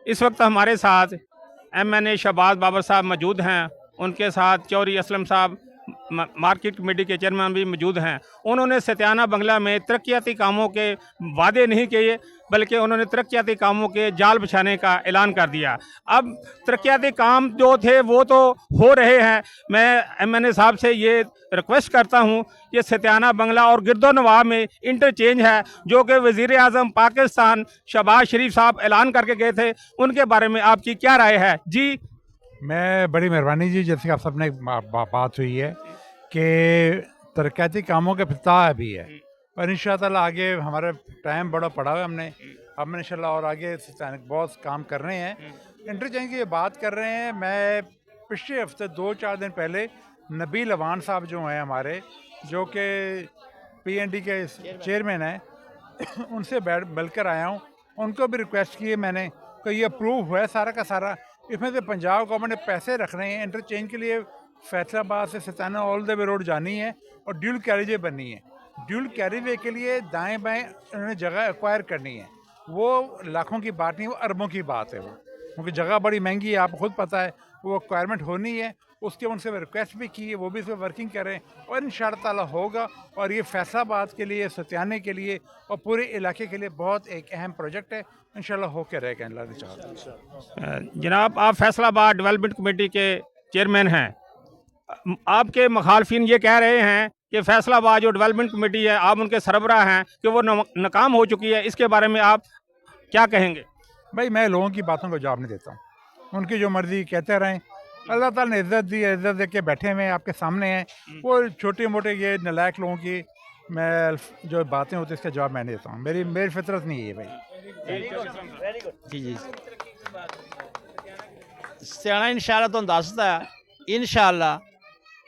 इस वक्त हमारे साथ MNA शहबाज बाबर साहब मौजूद हैं, उनके साथ चौधरी असलम साहब मार्केट कमेटी के चेयरमैन भी मौजूद हैं। उन्होंने सत्याना बंगला में तरक्याती कामों के वादे नहीं किए, बल्कि उन्होंने तरक्याती कामों के जाल बिछाने का ऐलान कर दिया। अब तरक्याती काम जो थे वो तो हो रहे हैं। मैं MNA साहब से ये रिक्वेस्ट करता हूँ कि सत्याना बंगला और गिरदो नवाब में इंटरचेंज है, जो कि वज़ीर आज़म पाकिस्तान शहबाज शरीफ साहब ऐलान करके गए थे, उनके बारे में आपकी क्या राय है? जी मैं बड़ी मेहरबानी जी, जैसे आप सबने बात हुई है कि तरक्याती कामों का इफ्तिताह अभी है और इंशाअल्लाह आगे हमारा टाइम बड़ा पड़ा हुआ है। हमने इंशाअल्लाह और आगे बहुत काम कर रहे हैं। इंटरचेंज की बात कर रहे हैं। मैं पिछले हफ्ते 2-4 दिन पहले नबील अवान साहब जो हैं हमारे, जो कि PND के चेयरमैन हैं उनसे मिलकर आया हूँ। उनको भी रिक्वेस्ट की है मैंने कि ये अप्रूव हुआ है सारा का सारा। इसमें से पंजाब गवर्नमेंट ने पैसे रख रहे हैं इंटरचेंज के लिए। फैसलाबाद से सत्याना ऑल द वे रोड जानी है और ड्यूल कैरिजे बननी है। ड्यूल कैरिवे के लिए दाएं बाएं उन्होंने जगह एक्वायर करनी है। वो लाखों की बात नहीं, वो अरबों की बात है। वो क्योंकि जगह बड़ी महंगी है, आपको खुद पता है। वो एक्वायरमेंट होनी है, उसके उनसे रिक्वेस्ट भी की है, वो भी इस पर वर्किंग करें और इंशाअल्लाह ताला होगा। और ये फैसलाबाद के लिए, सत्याने के लिए और पूरे इलाके के लिए बहुत एक अहम प्रोजेक्ट है। इंशाअल्लाह होकर रहेगा अल्लाह ने चाहा। जनाब, आप फैसलाबाद डेवलपमेंट कमेटी के चेयरमैन हैं। आपके मुखालफिन ये कह रहे हैं कि फैसलाबाद जो डेवलपमेंट कमेटी है, आप उनके सरबराह हैं, कि वो नाकाम हो चुकी है। इसके बारे में आप क्या कहेंगे? भाई मैं लोगों की बातों को जवाब नहीं देता हूँ, उनकी जो मर्जी कहते रहें। अल्लाह ताला ने इज़्ज़त दी है, इज़्ज़त दे के बैठे हुए हैं आपके सामने हैं। वो छोटे मोटे ये नलायक लोगों की मैं जो बातें होती है इसका जवाब मैं नहीं देता हूँ। मेरी फितरत नहीं है भाई। जी जी ਸਿਆਣਾ ਇਨਸ਼ਾਅੱਲਾ ਤੁਹਾਨੂੰ ਦੱਸਦਾ ਇਨਸ਼ਾਅੱਲਾ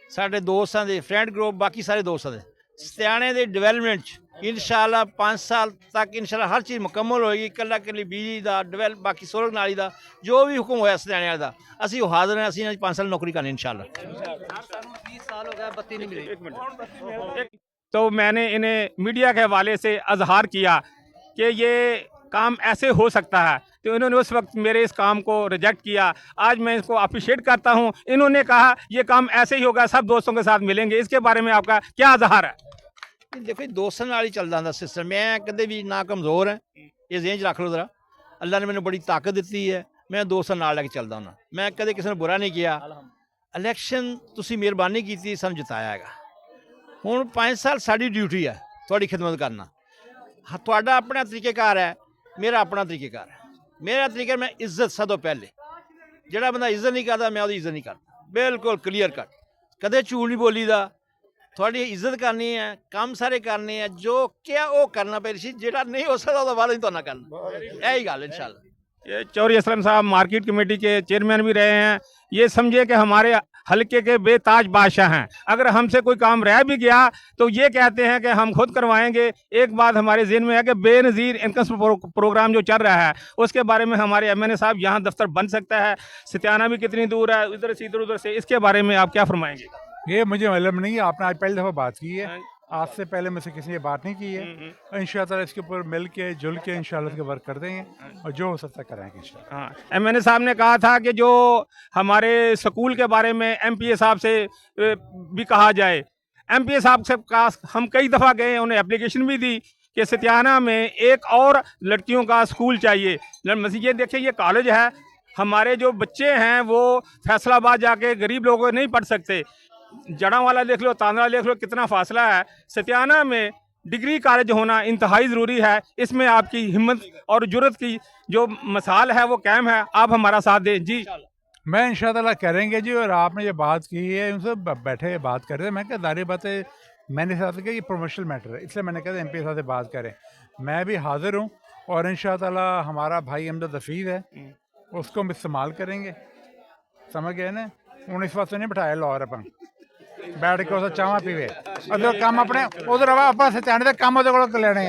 ਸਾਡੇ ਦੋਸਤਾਂ ਦੇ ਫਰੈਂਡ ਗਰੁੱਪ ਬਾਕੀ ਸਾਰੇ ਦੋਸਤਾਂ ਦੇ ਸਿਆਣੇ ਦੇ ਡਿਵੈਲਪਮੈਂਟ 'ਚ ਇਨਸ਼ਾਅੱਲਾ 5 ਸਾਲ ਤੱਕ ਇਨਸ਼ਾਅੱਲਾ ਹਰ ਚੀਜ਼ ਮੁਕੰਮਲ ਹੋਏਗੀ। ਇਕੱਲਾ ਇਕੱਲੀ ਬਿਜਲੀ ਦਾ ਡਿਵੈਲਪ ਬਾਕੀ ਸੋਲਰ ਨਾਲੀ ਦਾ ਜੋ ਵੀ ਹੁਕਮ ਹੋਇਆ ਸਿਆਣੇ ਵਾਲੇ ਦਾ ਅਸੀਂ ਉਹ ਹਾਜ਼ਰ ਹਾਂ। ਅਸੀਂ 5 ਸਾਲ ਨੌਕਰੀ ਕਰਨੀ ਇਨਸ਼ਾਅੱਲਾ। 20 साल हो गया बत्ती नहीं मिली। तो मैंने इन्हें मीडिया के हवाले से अजहार किया कि ये काम ऐसे हो सकता है, तो इन्होंने उस वक्त मेरे इस काम को रिजेक्ट किया। आज मैं इसको अप्रिशिएट करता हूँ। इन्होंने कहा ये काम ऐसे ही होगा, सब दोस्तों के साथ मिलेंगे। इसके बारे में आपका क्या अजहार है? ਦੇਖੋ ਜੀ ਦੋਸਤਾਂ ਨਾਲ ਹੀ ਚੱਲਦਾ ਹੁੰਦਾ ਸਿਸਟਮ। ਮੈਂ ਕਦੇ ਵੀ ਨਾ ਕਮਜ਼ੋਰ ਹੈ, ਇਹ ਜ਼ਿਹਨ 'ਚ ਰੱਖ ਲਓ ਜ਼ਰਾ। ਅੱਲਾ ਨੇ ਮੈਨੂੰ ਬੜੀ ਤਾਕਤ ਦਿੱਤੀ ਹੈ, ਮੈਂ ਦੋਸਤਾਂ ਨਾਲ ਲੈ ਕੇ ਚੱਲਦਾ ਹੁੰਦਾ। ਮੈਂ ਕਦੇ ਕਿਸੇ ਨੂੰ ਬੁਰਾ ਨਹੀਂ ਕਿਹਾ। ਇਲੈਕਸ਼ਨ ਤੁਸੀਂ ਮਿਹਰਬਾਨੀ ਕੀਤੀ, ਸਾਨੂੰ ਜਿਤਾਇਆ ਹੈਗਾ। ਹੁਣ 5 ਸਾਲ ਸਾਡੀ ਡਿਊਟੀ ਹੈ ਤੁਹਾਡੀ ਖਿਦਮਤ ਕਰਨਾ। ਤੁਹਾਡਾ ਆਪਣਾ ਤਰੀਕੇਕਾਰ ਹੈ, ਮੇਰਾ ਆਪਣਾ ਤਰੀਕੇਕਾਰ ਹੈ। ਮੇਰਾ ਤਰੀਕਾ ਮੈਂ ਇੱਜ਼ਤ ਸਭ ਤੋਂ ਪਹਿਲੇ, ਜਿਹੜਾ ਬੰਦਾ ਇੱਜ਼ਤ ਨਹੀਂ ਕਰਦਾ ਮੈਂ ਉਹਦੀ ਇੱਜ਼ਤ ਨਹੀਂ ਕਰਦਾ। ਬਿਲਕੁਲ ਕਲੀਅਰ ਕੱਟ, ਕਦੇ ਝੂਠ ਨਹੀਂ ਬੋਲੀਦਾ। ਤੁਹਾਡੀ ਇੱਜ਼ਤ ਕਰਨੀ ਹੈ, ਕੰਮ ਸਾਰੇ ਕਰਨੇ ਹੈ, ਜੋ ਕਿਹਾ ਉਹ ਕਰਨਾ ਪਏ ਸੀ। ਜਿਹੜਾ ਨਹੀਂ ਹੋ ਸਕਦਾ ਉਹਦਾ ਵਾਅਦਾ ਨਹੀਂ ਤੁਹਾਨੂੰ ਕਰਨਾ। ਇਹੀ ਗੱਲ इंशाल्लाह। ये चौधरी असलम साहब मार्केट कमेटी के चेयरमैन भी रहे हैं। ये समझे कि हमारे हल्के के बेताज बादशाह हैं। अगर हमसे कोई काम रह भी गया तो ये कहते हैं कि हम खुद करवाएंगे। एक बात हमारे ज़हन में है कि बेनज़ीर इनकम प्रोग्राम जो चल रहा है उसके बारे में हमारे MNA साहब यहाँ दफ्तर बन सकता है। सत्याना भी कितनी दूर है, इधर से इधर उधर से। इसके बारे में आप क्या फरमाएंगे? ये मुझे मालूम नहीं है, आपने आज पहली दफ़ा बात की है। आज से पहले मुझसे किसी ने बात नहीं की है। इंशाअल्लाह इसके ऊपर मिल के जुल के इंशाअल्लाह इसके वर्क कर देंगे और जो हो सकता है कराएंगे इंशाअल्लाह। हाँ, MNA साहब ने कहा था कि जो हमारे स्कूल के बारे में MPA साहब से भी कहा जाए। MPA साहब से हम कई दफ़ा गए, उन्हें एप्लीकेशन भी दी कि सत्याना में एक और लड़कियों का स्कूल चाहिए। ये देखिए, ये कॉलेज है। हमारे जो बच्चे हैं वो फैसलाबाद जाके गरीब लोग नहीं पढ़ सकते। जड़ा वाला देख लो, तांदरा देख लो, कितना फासला है। सत्याना में डिग्री कॉलेज होना इंतहाई ज़रूरी है। इसमें आपकी हिम्मत और जुर्रत की जो मिसाल है वो कायम है। आप हमारा साथ दें जी। मैं इंशाअल्लाह करेंगे जी। और आपने ये बात की है, उनसे बैठे बात कर रहे हैं। मैं क्या दारी बात है, मैंने साथ कहा ये प्रोमोशनल मैटर है, इसलिए मैंने कहा MP साहब से बात करें। मैं भी हाजिर हूँ और इंशाअल्लाह हमारा भाई अहमद हफीज़ है, उसको हम इस्तेमाल करेंगे। समझ गए ना? उन्हें इस वास्ते नहीं बिठाया लाहौर अपन बैठ के उस चावा पीवे उधर काम अपने उधर आप सत्याने काम लेने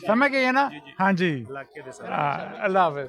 समझ गए ना? हाँ जी, अल्लाह हाफिज़।